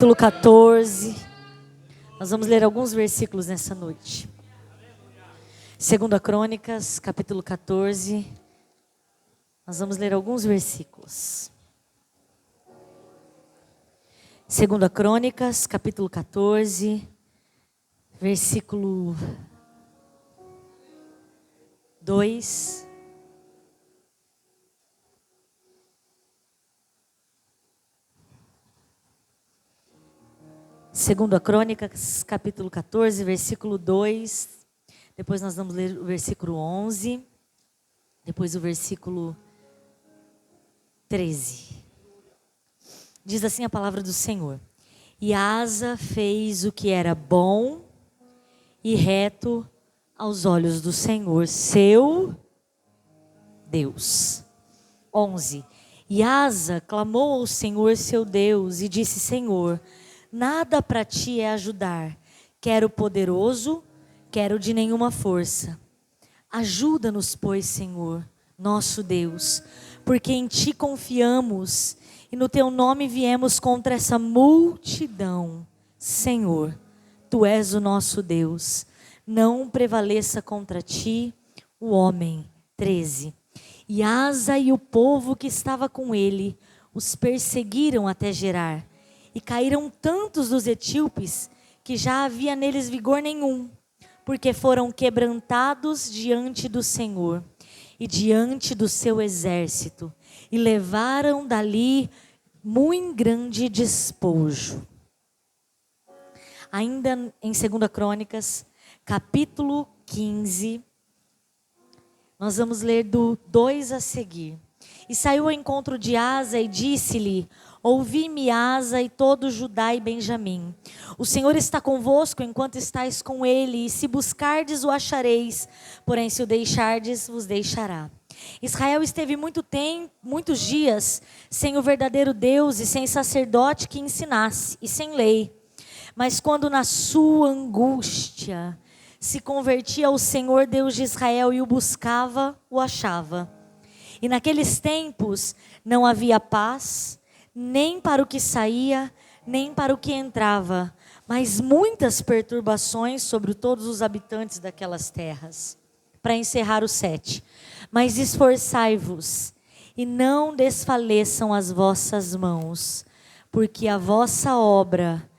Capítulo 14, nós vamos ler alguns versículos nessa noite. 2 Crônicas, capítulo 14, nós vamos ler alguns versículos. 2 Crônicas, capítulo 14, versículo 2. Segunda Crônicas, capítulo 14, versículo 2. Depois nós vamos ler o versículo 11. Depois o versículo 13. Diz assim a palavra do Senhor: E Asa fez o que era bom e reto aos olhos do Senhor, seu Deus. 11. E Asa clamou ao Senhor, seu Deus, e disse: Senhor, nada para ti é ajudar, quero poderoso, quero de nenhuma força. Ajuda-nos, pois, Senhor, nosso Deus, porque em ti confiamos e no teu nome viemos contra essa multidão. Senhor, tu és o nosso Deus, não prevaleça contra ti o homem. 13. E Asa e o povo que estava com ele os perseguiram até Gerar. E caíram tantos dos etíopes que já havia neles vigor nenhum, porque foram quebrantados diante do Senhor e diante do seu exército, e levaram dali muito grande despojo. Ainda em 2 Crônicas, capítulo 15, nós vamos ler do 2 a seguir. E saiu ao encontro de Asa e disse-lhe: Ouvi-me, Asa, e todo Judá e Benjamim. O Senhor está convosco enquanto estáis com ele, e se buscardes o achareis, porém se o deixardes, vos deixará. Israel esteve muitos dias sem o verdadeiro Deus e sem sacerdote que ensinasse, e sem lei. Mas quando na sua angústia se convertia ao Senhor Deus de Israel e o buscava, o achava. E naqueles tempos não havia paz, nem para o que saía, nem para o que entrava, mas muitas perturbações sobre todos os habitantes daquelas terras. Para encerrar o 7. Mas esforçai-vos, e não desfaleçam as vossas mãos, porque a vossa obra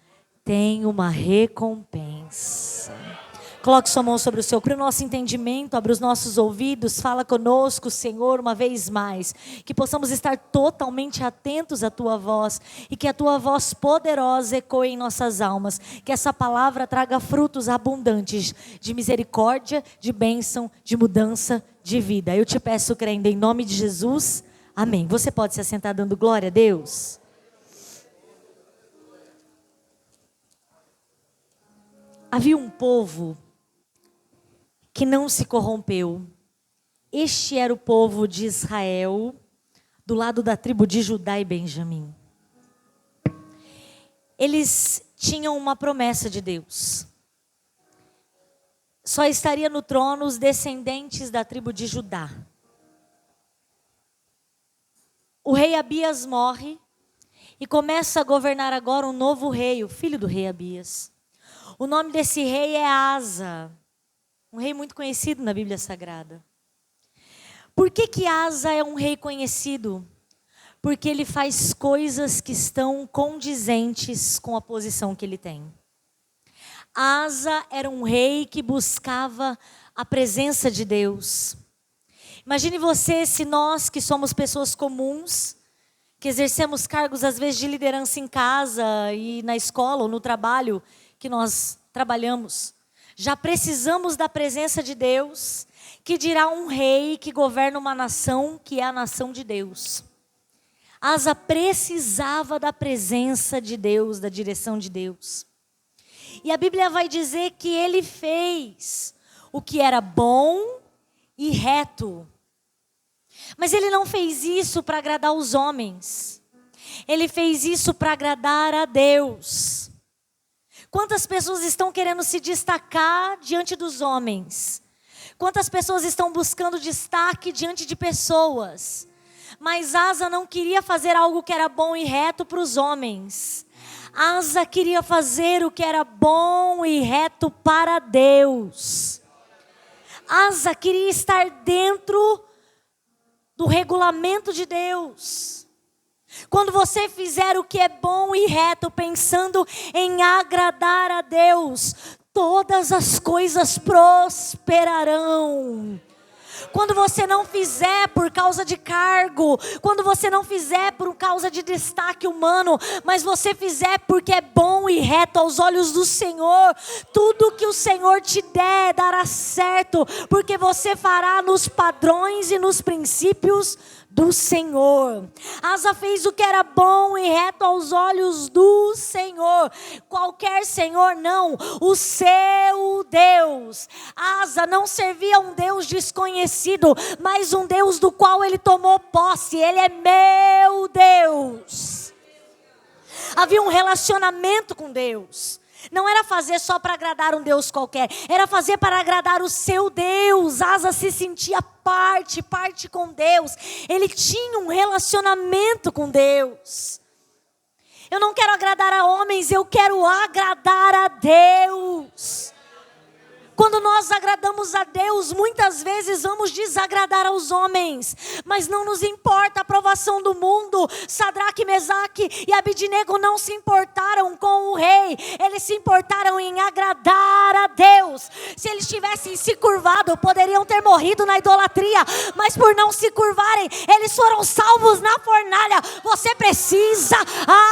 tem uma recompensa. Coloque sua mão sobre o seu coração. Para o nosso entendimento, abra os nossos ouvidos, fala conosco, Senhor, uma vez mais. Que possamos estar totalmente atentos à Tua voz e que a Tua voz poderosa ecoe em nossas almas. Que essa palavra traga frutos abundantes de misericórdia, de bênção, de mudança de vida. Eu te peço, crendo em nome de Jesus, amém. Você pode se assentar dando glória a Deus? Havia um povo que não se corrompeu. Este era o povo de Israel, do lado da tribo de Judá e Benjamim. Eles tinham uma promessa de Deus. Só estaria no trono os descendentes da tribo de Judá. O rei Abias morre e começa a governar agora um novo rei, o filho do rei Abias. O nome desse rei é Asa. Um rei muito conhecido na Bíblia Sagrada. Por que Asa é um rei conhecido? Porque ele faz coisas que estão condizentes com a posição que ele tem. Asa era um rei que buscava a presença de Deus. Imagine você se nós que somos pessoas comuns, que exercemos cargos às vezes de liderança em casa e na escola ou no trabalho que nós trabalhamos, já precisamos da presença de Deus, que dirá um rei que governa uma nação que é a nação de Deus. Asa precisava da presença de Deus, da direção de Deus. E a Bíblia vai dizer que ele fez o que era bom e reto. Mas ele não fez isso para agradar os homens. Ele fez isso para agradar a Deus. Quantas pessoas estão querendo se destacar diante dos homens? Quantas pessoas estão buscando destaque diante de pessoas? Mas Asa não queria fazer algo que era bom e reto para os homens. Asa queria fazer o que era bom e reto para Deus. Asa queria estar dentro do regulamento de Deus. Quando você fizer o que é bom e reto, pensando em agradar a Deus, todas as coisas prosperarão. Quando você não fizer por causa de cargo, quando você não fizer por causa de destaque humano, mas você fizer porque é bom e reto aos olhos do Senhor, tudo que o Senhor te der dará certo, porque você fará nos padrões e nos princípios do Senhor. Asa fez o que era bom e reto aos olhos do Senhor. Qualquer Senhor não, o seu Deus. Asa não servia a um Deus desconhecido, mas um Deus do qual ele tomou posse. Ele é meu Deus. Havia um relacionamento com Deus. Não era fazer só para agradar um Deus qualquer, era fazer para agradar o seu Deus. Asa se sentia parte com Deus. Ele tinha um relacionamento com Deus. Eu não quero agradar a homens, eu quero agradar a Deus. Quando nós agradamos a Deus, muitas vezes vamos desagradar aos homens, mas não nos importa a aprovação do mundo. Sadraque, Mesaque e Abidnego não se importaram com o rei, eles se importaram em agradar a Deus. Se eles tivessem se curvado, poderiam ter morrido na idolatria, mas por não se curvarem, eles foram salvos na fornalha. Você precisa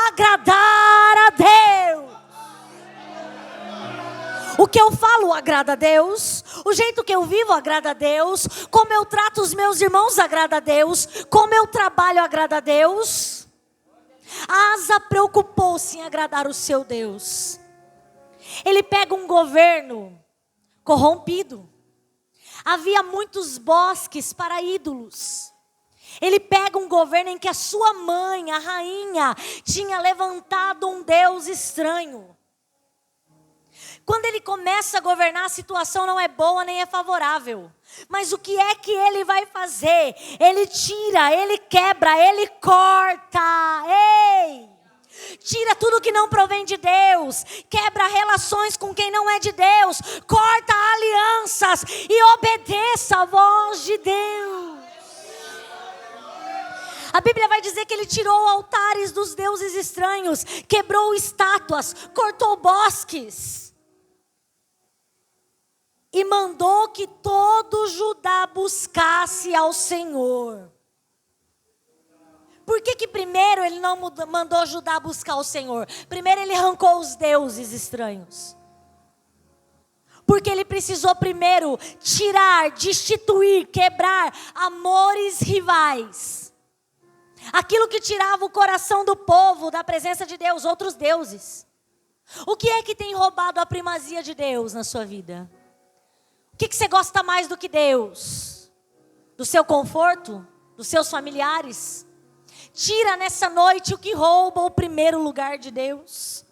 agradar a Deus. O que eu falo agrada a Deus, o jeito que eu vivo agrada a Deus, como eu trato os meus irmãos agrada a Deus, como eu trabalho agrada a Deus. Asa preocupou-se em agradar o seu Deus. Ele pega um governo corrompido. Havia muitos bosques para ídolos. Ele pega um governo em que a sua mãe, a rainha, tinha levantado um Deus estranho. Quando ele começa a governar, a situação não é boa nem é favorável. Mas o que é que ele vai fazer? Ele tira, ele quebra, ele corta. Ei! Tira tudo que não provém de Deus. Quebra relações com quem não é de Deus. Corta alianças e obedeça a voz de Deus. A Bíblia vai dizer que ele tirou altares dos deuses estranhos, quebrou estátuas, cortou bosques. E mandou que todo Judá buscasse ao Senhor. Por que primeiro ele não mandou Judá buscar o Senhor? Primeiro ele arrancou os deuses estranhos. Porque ele precisou primeiro tirar, destituir, quebrar amores rivais. Aquilo que tirava o coração do povo da presença de Deus, outros deuses. O que é que tem roubado a primazia de Deus na sua vida? O que você gosta mais do que Deus? Do seu conforto? Dos seus familiares? Tira nessa noite o que rouba o primeiro lugar de Deus.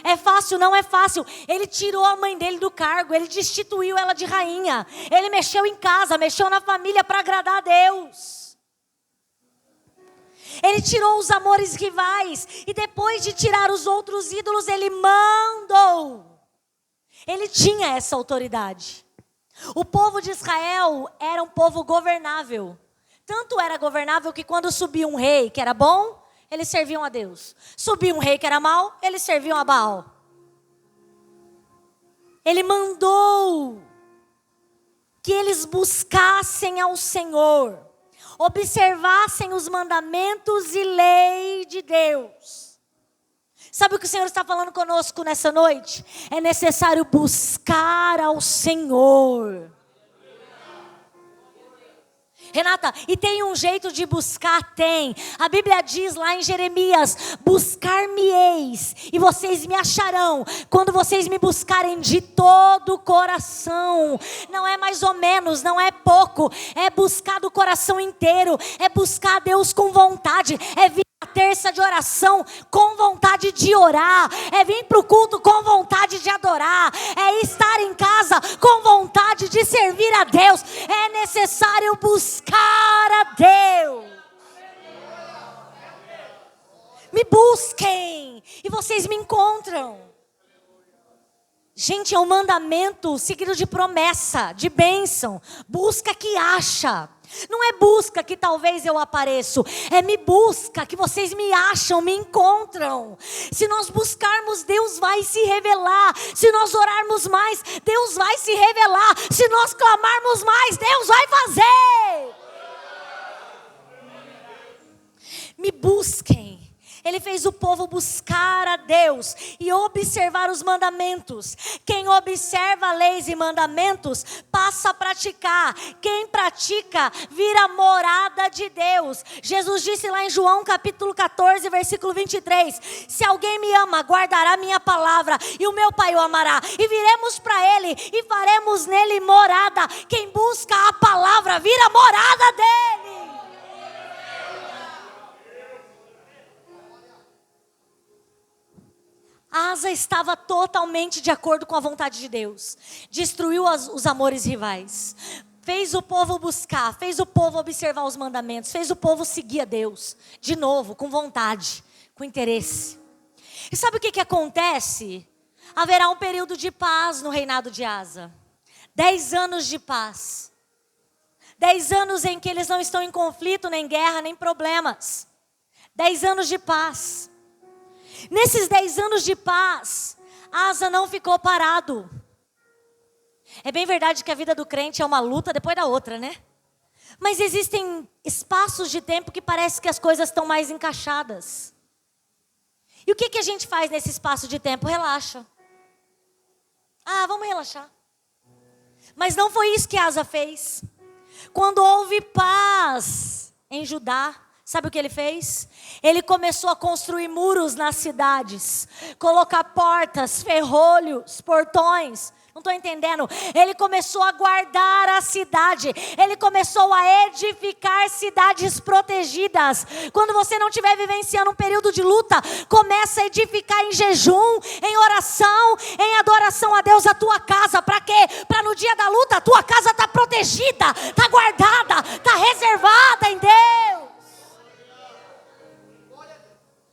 É fácil? Não é fácil. Ele tirou a mãe dele do cargo, ele destituiu ela de rainha. Ele mexeu em casa, mexeu na família para agradar a Deus. Ele tirou os amores rivais e depois de tirar os outros ídolos, ele mandou. Ele tinha essa autoridade. O povo de Israel era um povo governável. Tanto era governável que quando subia um rei que era bom, eles serviam a Deus. Subia um rei que era mau, eles serviam a Baal. Ele mandou que eles buscassem ao Senhor, observassem os mandamentos e lei de Deus. Sabe o que o Senhor está falando conosco nessa noite? É necessário buscar ao Senhor. Renata, e tem um jeito de buscar? Tem. A Bíblia diz lá em Jeremias: buscar-me-eis e vocês me acharão, quando vocês me buscarem de todo o coração. Não é mais ou menos, não é pouco, é buscar do coração inteiro, é buscar a Deus com vontade, é vir à terça de oração com vontade de orar, é vir para o culto com vontade de adorar, é estar em casa com vontade de servir a Deus. É necessário buscar a Deus. Me busquem e vocês me encontram. Gente, é um mandamento seguido de promessa, de bênção. Busca que acha. Não é busca que talvez eu apareço. É me busca que vocês me acham, me encontram. Se nós buscarmos, Deus vai se revelar. Se nós orarmos mais, Deus vai se revelar. Se nós clamarmos mais, Deus vai fazer. Me busquem. Ele fez o povo buscar a Deus e observar os mandamentos. Quem observa leis e mandamentos passa a praticar. Quem pratica vira morada de Deus. Jesus disse lá em João capítulo 14, versículo 23. Se alguém me ama, guardará minha palavra e o meu Pai o amará. E viremos para Ele e faremos nele morada. Quem busca a palavra vira morada dele. Asa estava totalmente de acordo com a vontade de Deus. Destruiu os amores rivais. Fez o povo buscar, fez o povo observar os mandamentos, fez o povo seguir a Deus. De novo, com vontade, com interesse. E sabe o que acontece? Haverá um período de paz no reinado de Asa. 10 anos de paz. 10 anos em que eles não estão em conflito, nem guerra, nem problemas. 10 anos de paz. Nesses 10 anos de paz, Asa não ficou parado. É bem verdade que a vida do crente é uma luta depois da outra, né? Mas existem espaços de tempo que parece que as coisas estão mais encaixadas. E o que a gente faz nesse espaço de tempo? Relaxa. Vamos relaxar. Mas não foi isso que Asa fez. Quando houve paz em Judá, sabe o que ele fez? Ele começou a construir muros nas cidades, colocar portas, ferrolhos, portões. Não estou entendendo. Ele começou a guardar a cidade. Ele começou a edificar cidades protegidas. Quando você não estiver vivenciando um período de luta, começa a edificar em jejum, em oração, em adoração a Deus a tua casa. Para quê? Para no dia da luta a tua casa está protegida, está guardada, está reservada em Deus.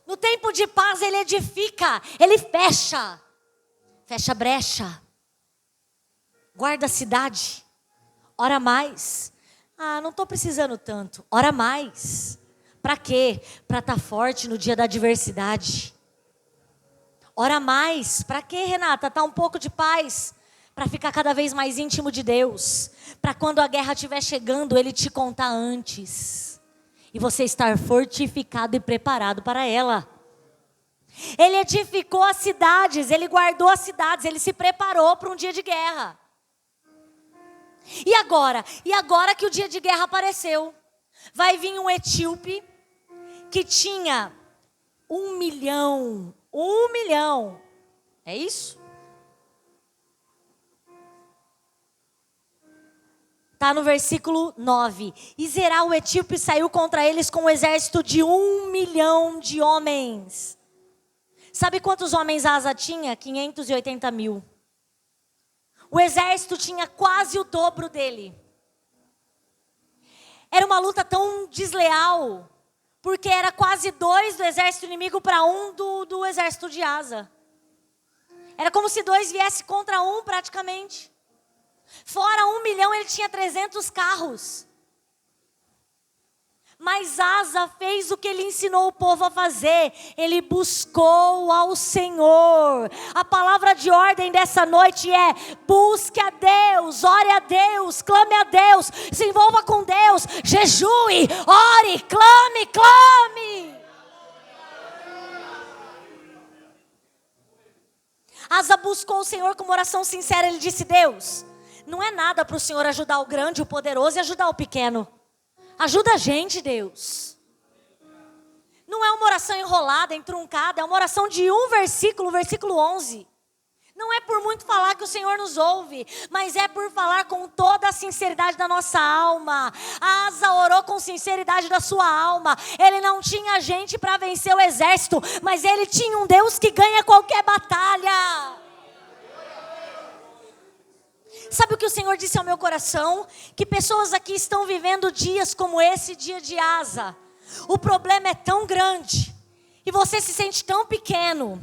No tempo de paz ele edifica, ele fecha brecha, guarda a cidade, ora mais. Não estou precisando tanto, ora mais. Para quê? Para estar forte no dia da adversidade. Ora mais, para quê, Renata? Tá um pouco de paz, para ficar cada vez mais íntimo de Deus, para quando a guerra estiver chegando, Ele te contar antes. E você estar fortificado e preparado para ela. Ele edificou as cidades, ele guardou as cidades, ele se preparou para um dia de guerra. E agora? E agora que o dia de guerra apareceu, vai vir um etíope que tinha 1 milhão. É isso? Está no versículo 9. E Zerá, o etíope, saiu contra eles com um exército de 1 milhão de homens. Sabe quantos homens Asa tinha? 580 mil. O exército tinha quase o dobro dele. Era uma luta tão desleal, porque era quase 2 do exército inimigo para 1 do exército de Asa. Era como se 2 viessem contra 1 praticamente. Fora 1 milhão, ele tinha 300 carros. Mas Asa fez o que ele ensinou o povo a fazer. Ele buscou ao Senhor. A palavra de ordem dessa noite é: busque a Deus, ore a Deus, clame a Deus, se envolva com Deus, jejue, ore, clame. Asa buscou o Senhor com uma oração sincera. Ele disse: Deus, não é nada para o Senhor ajudar o grande, o poderoso e ajudar o pequeno. Ajuda a gente, Deus. Não é uma oração enrolada, entruncada, é uma oração de um versículo, versículo 11. Não é por muito falar que o Senhor nos ouve, mas é por falar com toda a sinceridade da nossa alma. Asa orou com sinceridade da sua alma. Ele não tinha gente para vencer o exército, mas ele tinha um Deus que ganha qualquer batalha. Sabe o que o Senhor disse ao meu coração? Que pessoas aqui estão vivendo dias como esse dia de Asa. O problema é tão grande E você se sente tão pequeno.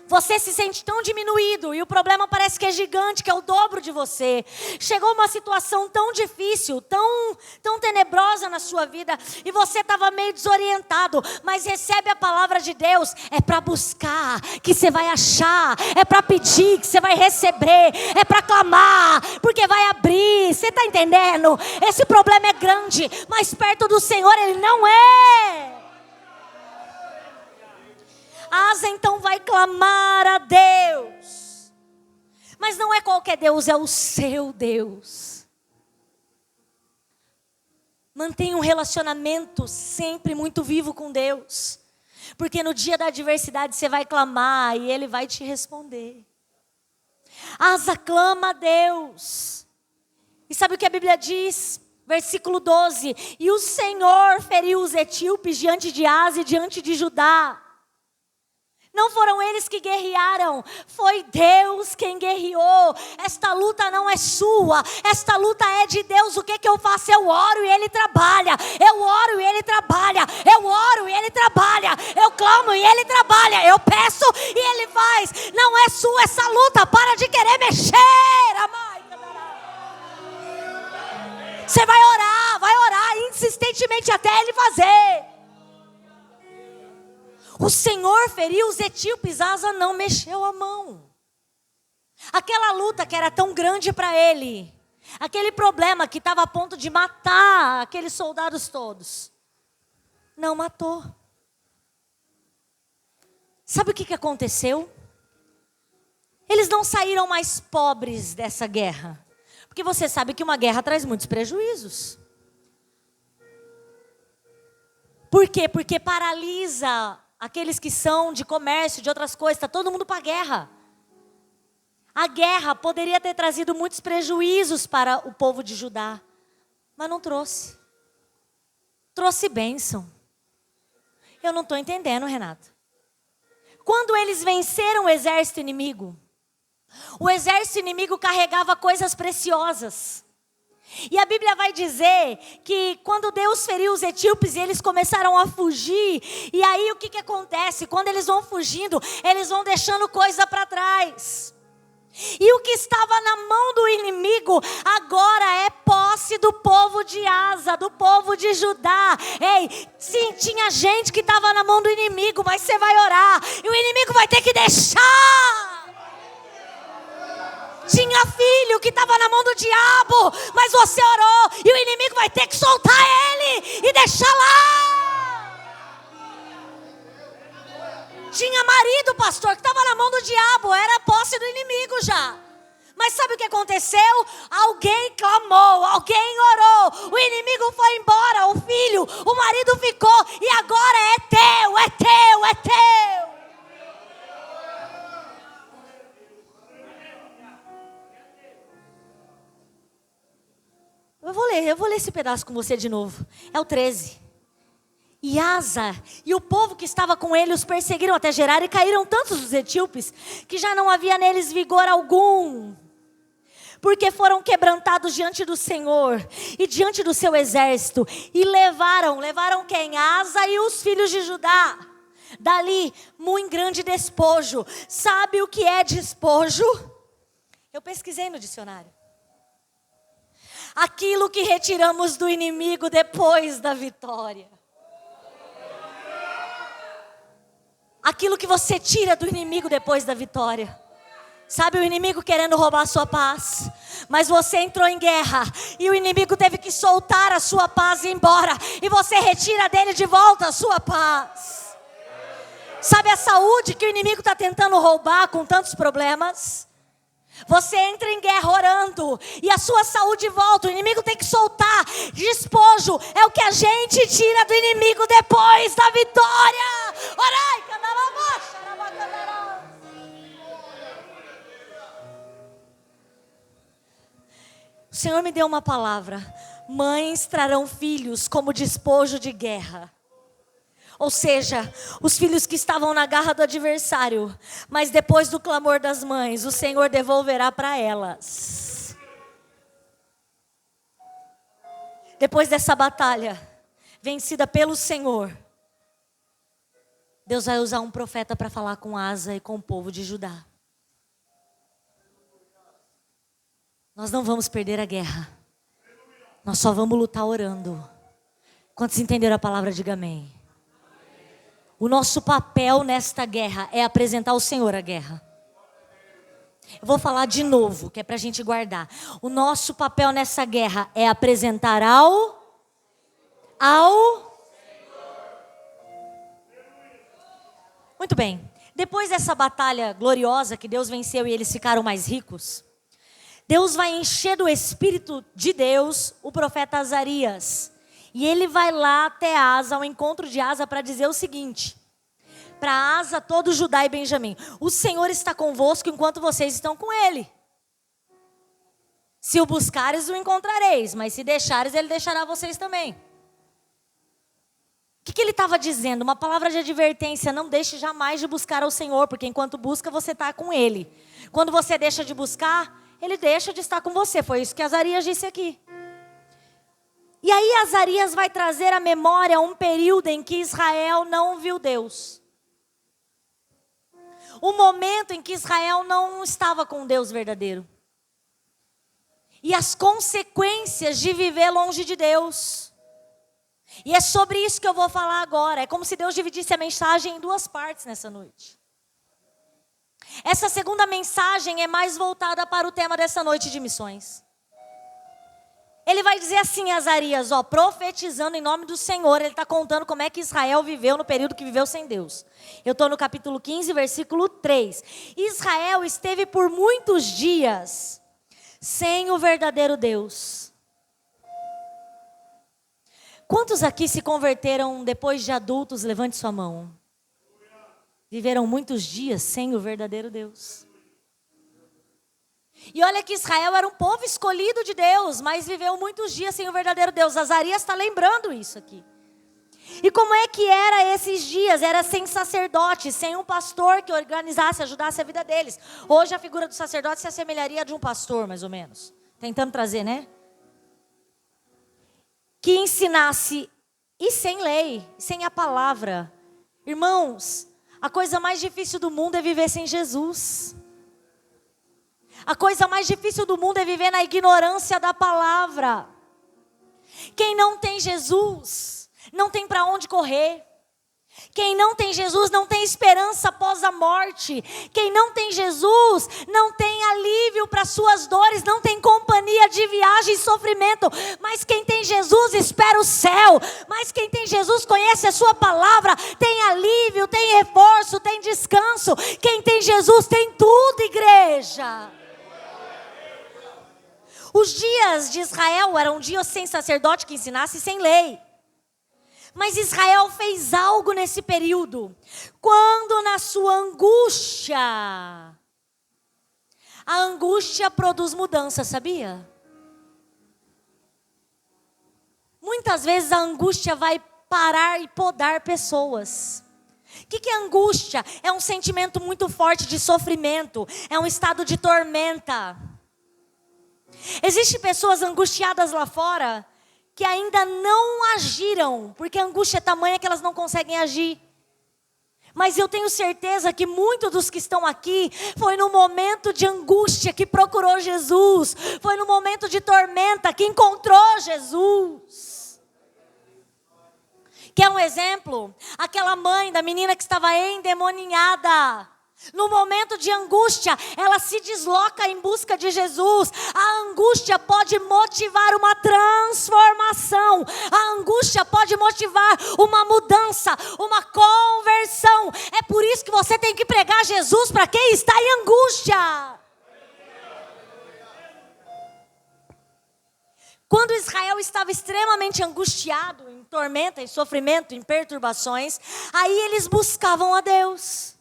Você se sente tão diminuído e o problema parece que é gigante, que é o dobro de você. Chegou uma situação tão difícil, tão tenebrosa na sua vida e você estava meio desorientado, mas recebe a palavra de Deus. É para buscar que você vai achar, é para pedir que você vai receber, é para clamar porque vai abrir. Você está entendendo? Esse problema é grande, mas perto do Senhor ele não é. Asa então vai clamar a Deus. Mas não é qualquer Deus, é o seu Deus. Mantenha um relacionamento sempre muito vivo com Deus. Porque no dia da adversidade você vai clamar e Ele vai te responder. Asa clama a Deus. E sabe o que a Bíblia diz? Versículo 12. E o Senhor feriu os etíopes diante de Asa e diante de Judá. Não foram eles que guerrearam, foi Deus quem guerreou. Esta luta não é sua, esta luta é de Deus. O que eu faço? Eu oro e Ele trabalha. Eu oro e Ele trabalha. Eu oro e Ele trabalha. Eu clamo e Ele trabalha. Eu peço e Ele faz. Não é sua essa luta, para de querer mexer. Você vai orar insistentemente até Ele fazer. O Senhor feriu os etíopes, Asa não mexeu a mão. Aquela luta que era tão grande para ele, aquele problema que estava a ponto de matar aqueles soldados todos, não matou. Sabe o que aconteceu? Eles não saíram mais pobres dessa guerra, porque você sabe que uma guerra traz muitos prejuízos. Por quê? Porque paralisa aqueles que são de comércio, de outras coisas, está todo mundo para a guerra. A guerra poderia ter trazido muitos prejuízos para o povo de Judá, mas não trouxe. Trouxe bênção. Eu não estou entendendo, Renato. Quando eles venceram o exército inimigo carregava coisas preciosas. E a Bíblia vai dizer que quando Deus feriu os etíopes, eles começaram a fugir. E aí o que acontece? Quando eles vão fugindo, eles vão deixando coisa para trás. E o que estava na mão do inimigo, agora é posse do povo de Asa, do povo de Judá. Ei, sim, tinha gente que estava na mão do inimigo, mas você vai orar e o inimigo vai ter que deixar. Tinha filho que estava na mão do diabo, mas você orou e o inimigo vai ter que soltar ele e deixar lá. Tinha marido, pastor, que estava na mão do diabo, era posse do inimigo já. Mas sabe o que aconteceu? Alguém clamou, alguém orou, o inimigo foi embora, o filho, o marido ficou e agora é teu, é teu, é teu. Eu vou ler esse pedaço com você de novo. É o 13. E Asa e o povo que estava com ele os perseguiram até Gerar e caíram tantos os etíopes que já não havia neles vigor algum. Porque foram quebrantados diante do Senhor e diante do seu exército. E levaram quem? Asa e os filhos de Judá. Dali, muito grande despojo. Sabe o que é despojo? Eu pesquisei no dicionário. Aquilo que retiramos do inimigo depois da vitória. Aquilo que você tira do inimigo depois da vitória. Sabe, o inimigo querendo roubar a sua paz, mas você entrou em guerra e o inimigo teve que soltar a sua paz e ir embora, e você retira dele de volta a sua paz. Sabe a saúde que o inimigo está tentando roubar com tantos problemas? Você entra em guerra orando e a sua saúde volta. O inimigo tem que soltar. Despojo é o que a gente tira do inimigo depois da vitória. Orai, o Senhor me deu uma palavra. Mães trarão filhos como despojo de guerra. Ou seja, os filhos que estavam na garra do adversário, mas depois do clamor das mães, o Senhor devolverá para elas. Depois dessa batalha, vencida pelo Senhor, Deus vai usar um profeta para falar com Asa e com o povo de Judá. Nós não vamos perder a guerra. Nós só vamos lutar orando. Quantos entenderam a palavra, diga amém. O nosso papel nesta guerra é apresentar ao Senhor a guerra. Eu vou falar de novo, que é para a gente guardar. O nosso papel nessa guerra é apresentar ao Muito bem. Depois dessa batalha gloriosa que Deus venceu e eles ficaram mais ricos, Deus vai encher do Espírito de Deus o profeta Azarias. E ele vai lá até Asa, ao encontro de Asa, para dizer o seguinte: para Asa, todo Judá e Benjamim: o Senhor está convosco enquanto vocês estão com ele. Se o buscares, o encontrareis, mas se deixares, ele deixará vocês também. O que ele estava dizendo? Uma palavra de advertência: não deixe jamais de buscar ao Senhor, porque enquanto busca, você está com ele. Quando você deixa de buscar, ele deixa de estar com você. Foi isso que Azarias disse aqui. E aí Azarias vai trazer à memória um período em que Israel não viu Deus. Um momento em que Israel não estava com o Deus verdadeiro. E as consequências de viver longe de Deus. E é sobre isso que eu vou falar agora. É como se Deus dividisse a mensagem em duas partes nessa noite. Essa segunda mensagem é mais voltada para o tema dessa noite de missões. Ele vai dizer assim, Azarias, profetizando em nome do Senhor. Ele está contando como é que Israel viveu no período que viveu sem Deus. Eu estou no capítulo 15, versículo 3. Israel esteve por muitos dias sem o verdadeiro Deus. Quantos aqui se converteram depois de adultos? Levante sua mão. Viveram muitos dias sem o verdadeiro Deus. E olha que Israel era um povo escolhido de Deus, mas viveu muitos dias sem o verdadeiro Deus. Azarias está lembrando isso aqui. E como é que era esses dias? Era sem sacerdote, sem um pastor que organizasse, ajudasse a vida deles. Hoje a figura do sacerdote se assemelharia a de um pastor, mais ou menos. Tentando trazer, né? Que ensinasse, e sem lei, sem a palavra. Irmãos, a coisa mais difícil do mundo é viver sem Jesus. A coisa mais difícil do mundo é viver na ignorância da palavra. Quem não tem Jesus, não tem para onde correr. Quem não tem Jesus não tem esperança após a morte. Quem não tem Jesus não tem alívio para suas dores, não tem companhia de viagem e sofrimento. Mas quem tem Jesus espera o céu. Mas quem tem Jesus conhece a sua palavra, tem alívio, tem reforço, tem descanso. Quem tem Jesus tem tudo, igreja. Os dias de Israel eram dias sem sacerdote que ensinasse, sem lei. Mas Israel fez algo nesse período. Quando na sua angústia, a angústia produz mudança, sabia? Muitas vezes a angústia vai parar e podar pessoas. O que é angústia? É um sentimento muito forte de sofrimento. É um estado de tormenta. Existem pessoas angustiadas lá fora que ainda não agiram, porque a angústia é tamanha que elas não conseguem agir. Mas eu tenho certeza que muitos dos que estão aqui foi no momento de angústia que procurou Jesus, foi no momento de tormenta que encontrou Jesus. Quer um exemplo? Aquela mãe da menina que estava endemoniada. No momento de angústia, ela se desloca em busca de Jesus. A angústia pode motivar uma transformação. A angústia pode motivar uma mudança, uma conversão. É por isso que você tem que pregar Jesus para quem está em angústia. Quando Israel estava extremamente angustiado, em tormenta, em sofrimento, em perturbações, aí eles buscavam a Deus.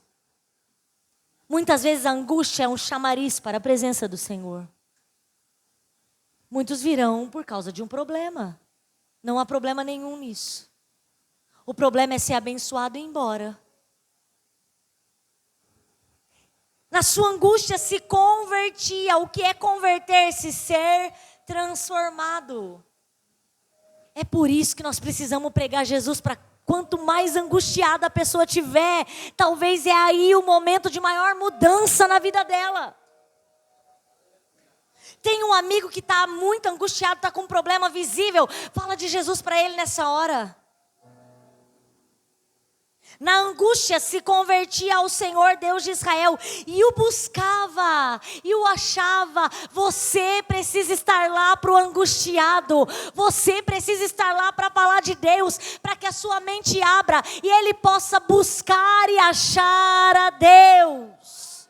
Muitas vezes a angústia é um chamariz para a presença do Senhor. Muitos virão por causa de um problema. Não há problema nenhum nisso. O problema é ser abençoado e ir embora. Na sua angústia se convertia. O que é converter-se? Ser transformado. É por isso que nós precisamos pregar Jesus para quanto mais angustiada a pessoa tiver, talvez é aí o momento de maior mudança na vida dela. Tem um amigo que está muito angustiado, está com um problema visível. Fala de Jesus para ele nessa hora. Na angústia se convertia ao Senhor Deus de Israel e o buscava e o achava. Você precisa estar lá para o angustiado. Você precisa estar lá para falar de Deus, para que a sua mente abra e ele possa buscar e achar a Deus.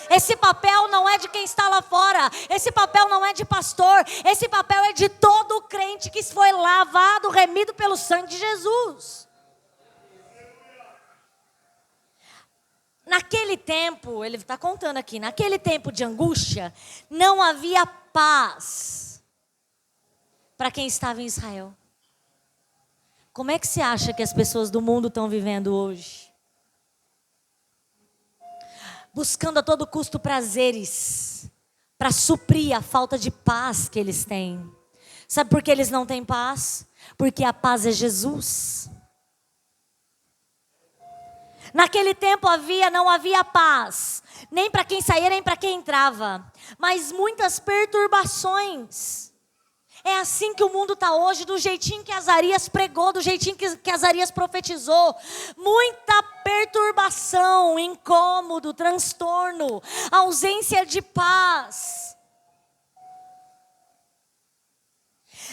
Esse papel não é de quem está lá fora. Esse papel não é de pastor. Esse papel é de todo crente que foi lavado, remido pelo sangue de Jesus. Naquele tempo, ele está contando aqui, naquele tempo de angústia, não havia paz para quem estava em Israel. Como é que você acha que as pessoas do mundo estão vivendo hoje? Buscando a todo custo prazeres, para suprir a falta de paz que eles têm. Sabe por que eles não têm paz? Porque a paz é Jesus. Naquele tempo não havia paz, nem para quem saía, nem para quem entrava, mas muitas perturbações. É assim que o mundo está hoje, do jeitinho que Azarias pregou, do jeitinho que Azarias profetizou. Muita perturbação, incômodo, transtorno, ausência de paz.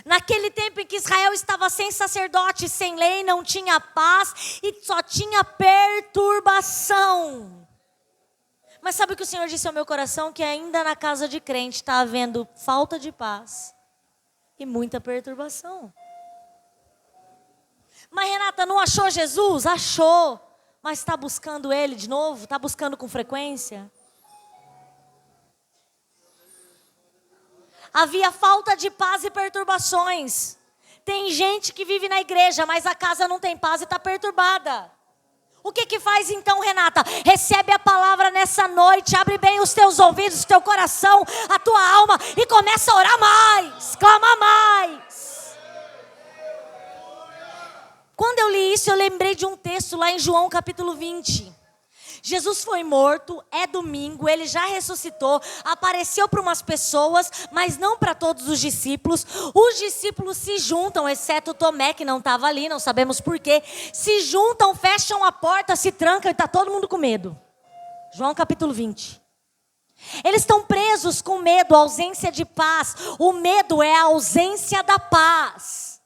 Naquele tempo em que Israel estava sem sacerdote, sem lei, não tinha paz e só tinha perturbação. Mas sabe o que o Senhor disse ao meu coração? Que ainda na casa de crente está havendo falta de paz e muita perturbação. Mas Renata, não achou Jesus? Achou. Mas está buscando Ele de novo? Está buscando com frequência? Havia falta de paz e perturbações. Tem gente que vive na igreja, mas a casa não tem paz e está perturbada. O que faz então, Renata? Recebe a palavra nessa noite, abre bem os teus ouvidos, o teu coração, a tua alma e começa a orar mais, clamar mais. Quando eu li isso, eu lembrei de um texto lá em João capítulo 20. Jesus foi morto, é domingo, ele já ressuscitou, apareceu para umas pessoas, mas não para todos os discípulos. Os discípulos se juntam, exceto Tomé, que não estava ali, não sabemos porquê. Se juntam, fecham a porta, se trancam e está todo mundo com medo. João capítulo 20. Eles estão presos com medo, ausência de paz. O medo é a ausência da paz.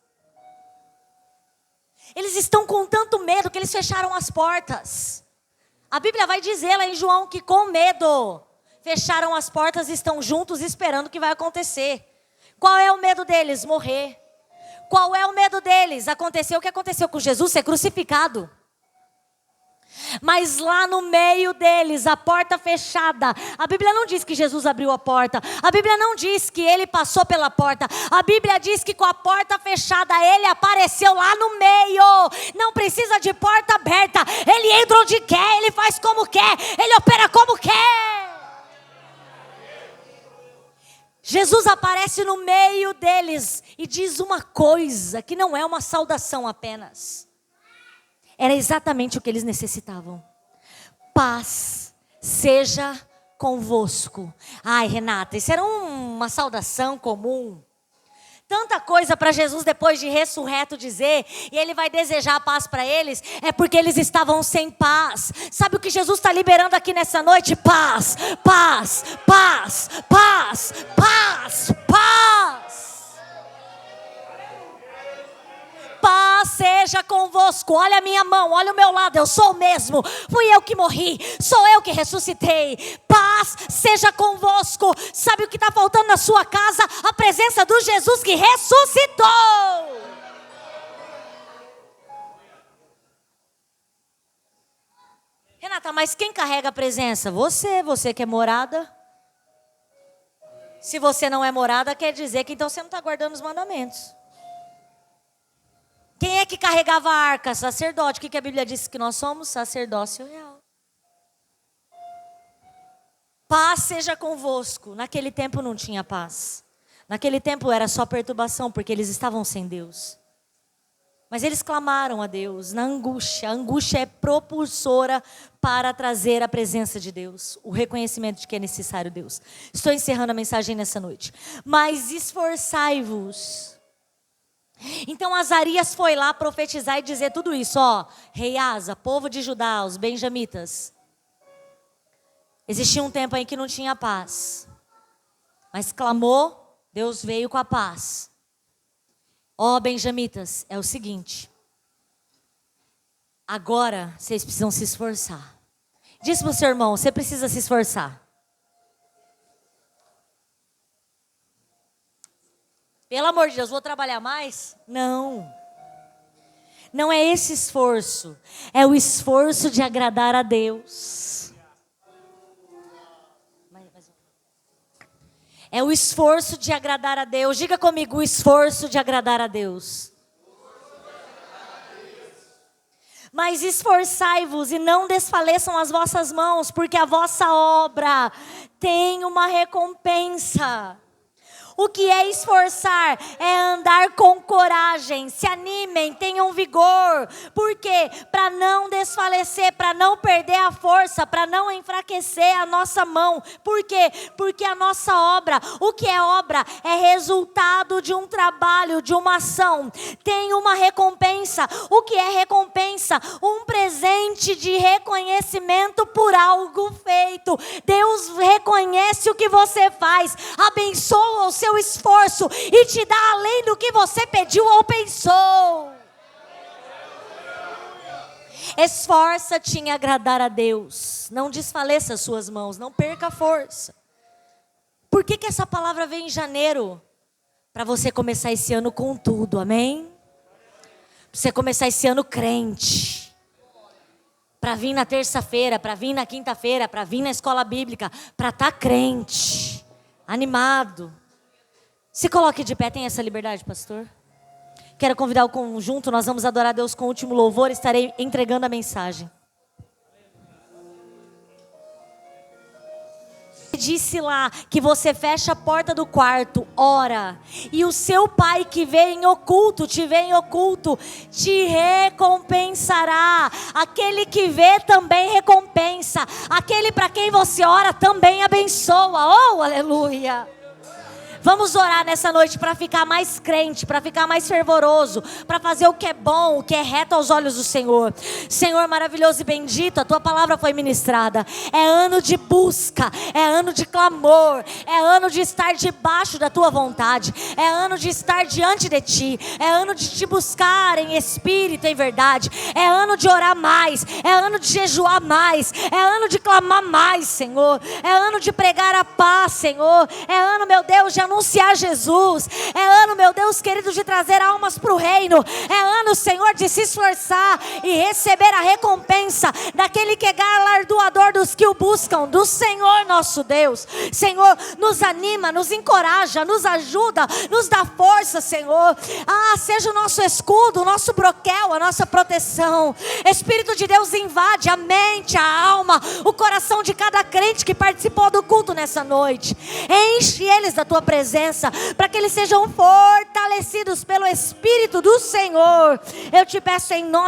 Eles estão com tanto medo que eles fecharam as portas. A Bíblia vai dizer lá em João que com medo fecharam as portas e estão juntos esperando o que vai acontecer. Qual é o medo deles? Morrer. Qual é o medo deles? Acontecer o que aconteceu com Jesus, ser crucificado. Mas lá no meio deles, a porta fechada. A Bíblia não diz que Jesus abriu a porta. A Bíblia não diz que ele passou pela porta. A Bíblia diz que com a porta fechada, ele apareceu lá no meio. Não precisa de porta aberta. Ele entra onde quer, ele faz como quer, ele opera como quer. Jesus aparece no meio deles e diz uma coisa que não é uma saudação apenas. Era exatamente o que eles necessitavam. Paz seja convosco. Ai, Renata, isso era uma saudação comum. Tanta coisa para Jesus depois de ressurreto dizer, e ele vai desejar a paz para eles, é porque eles estavam sem paz. Sabe o que Jesus está liberando aqui nessa noite? Paz, paz, paz, paz, paz, paz. Paz seja convosco. Olha a minha mão, olha o meu lado, eu sou o mesmo. Fui eu que morri, sou eu que ressuscitei. Paz seja convosco. Sabe o que está faltando na sua casa? A presença do Jesus que ressuscitou. Renata, mas quem carrega a presença? Você que é morada. Se você não é morada, quer dizer que então você não está guardando os mandamentos. Quem é que carregava a arca? Sacerdote. O que a Bíblia diz que nós somos? Sacerdócio real. Paz seja convosco. Naquele tempo não tinha paz. Naquele tempo era só perturbação, porque eles estavam sem Deus. Mas eles clamaram a Deus na angústia. A angústia é propulsora para trazer a presença de Deus. O reconhecimento de que é necessário Deus. Estou encerrando a mensagem nessa noite. Mas esforçai-vos. Então Azarias foi lá profetizar e dizer tudo isso. Rei Asa, povo de Judá, os benjamitas. Existia um tempo aí que não tinha paz. Mas clamou, Deus veio com a paz. Benjamitas, é o seguinte. Agora vocês precisam se esforçar. Diz para o seu irmão, você precisa se esforçar. Pelo amor de Deus, vou trabalhar mais? Não. Não é esse esforço. É o esforço de agradar a Deus. É o esforço de agradar a Deus. Diga comigo, o esforço de agradar a Deus. Mas esforçai-vos e não desfaleçam as vossas mãos, porque a vossa obra tem uma recompensa. O que é esforçar? É andar com coragem. Se animem, tenham vigor. Por quê? Para não desfalecer, para não perder a força, para não enfraquecer a nossa mão. Por quê? Porque a nossa obra, o que é obra? É resultado de um trabalho, de uma ação. Tem uma recompensa. O que é recompensa? Um presente de reconhecimento por algo feito. Deus reconhece o que você faz, abençoa o seu esforço e te dá além do que você pediu ou pensou. Esforça-te em agradar a Deus. Não desfaleça as suas mãos, não perca a força. Por que essa palavra veio em janeiro? Para você começar esse ano com tudo, amém? Para você começar esse ano crente. Para vir na terça-feira, para vir na quinta-feira, para vir na escola bíblica, para estar crente, animado. Se coloque de pé, tem essa liberdade, pastor? Quero convidar o conjunto, nós vamos adorar a Deus com o último louvor, estarei entregando a mensagem. Disse lá que você fecha a porta do quarto, ora, e o seu pai que vê em oculto, te vê em oculto, te recompensará. Aquele que vê também recompensa. Aquele para quem você ora também abençoa. Oh, aleluia! Vamos orar nessa noite para ficar mais crente, para ficar mais fervoroso, para fazer o que é bom, o que é reto aos olhos do Senhor. Senhor maravilhoso e bendito, a tua palavra foi ministrada. É ano de busca, é ano de clamor, é ano de estar debaixo da tua vontade, é ano de estar diante de ti, é ano de te buscar em espírito e em verdade, é ano de orar mais, é ano de jejuar mais, é ano de clamar mais, Senhor, é ano de pregar a paz, Senhor, é ano, meu Deus, de anunciar Jesus. É ano, meu Deus querido, de trazer almas para o reino. É ano, Senhor, de se esforçar e receber a recompensa daquele que é galardoador dos que o buscam, do Senhor nosso Deus. Senhor, nos anima, nos encoraja, nos ajuda, nos dá força, Senhor. Seja o nosso escudo, o nosso broquel, a nossa proteção. Espírito de Deus invade a mente, a alma, o coração de cada crente que participou do culto nessa noite. Enche eles da tua presença, para que eles sejam fortalecidos pelo Espírito do Senhor. Eu te peço em nome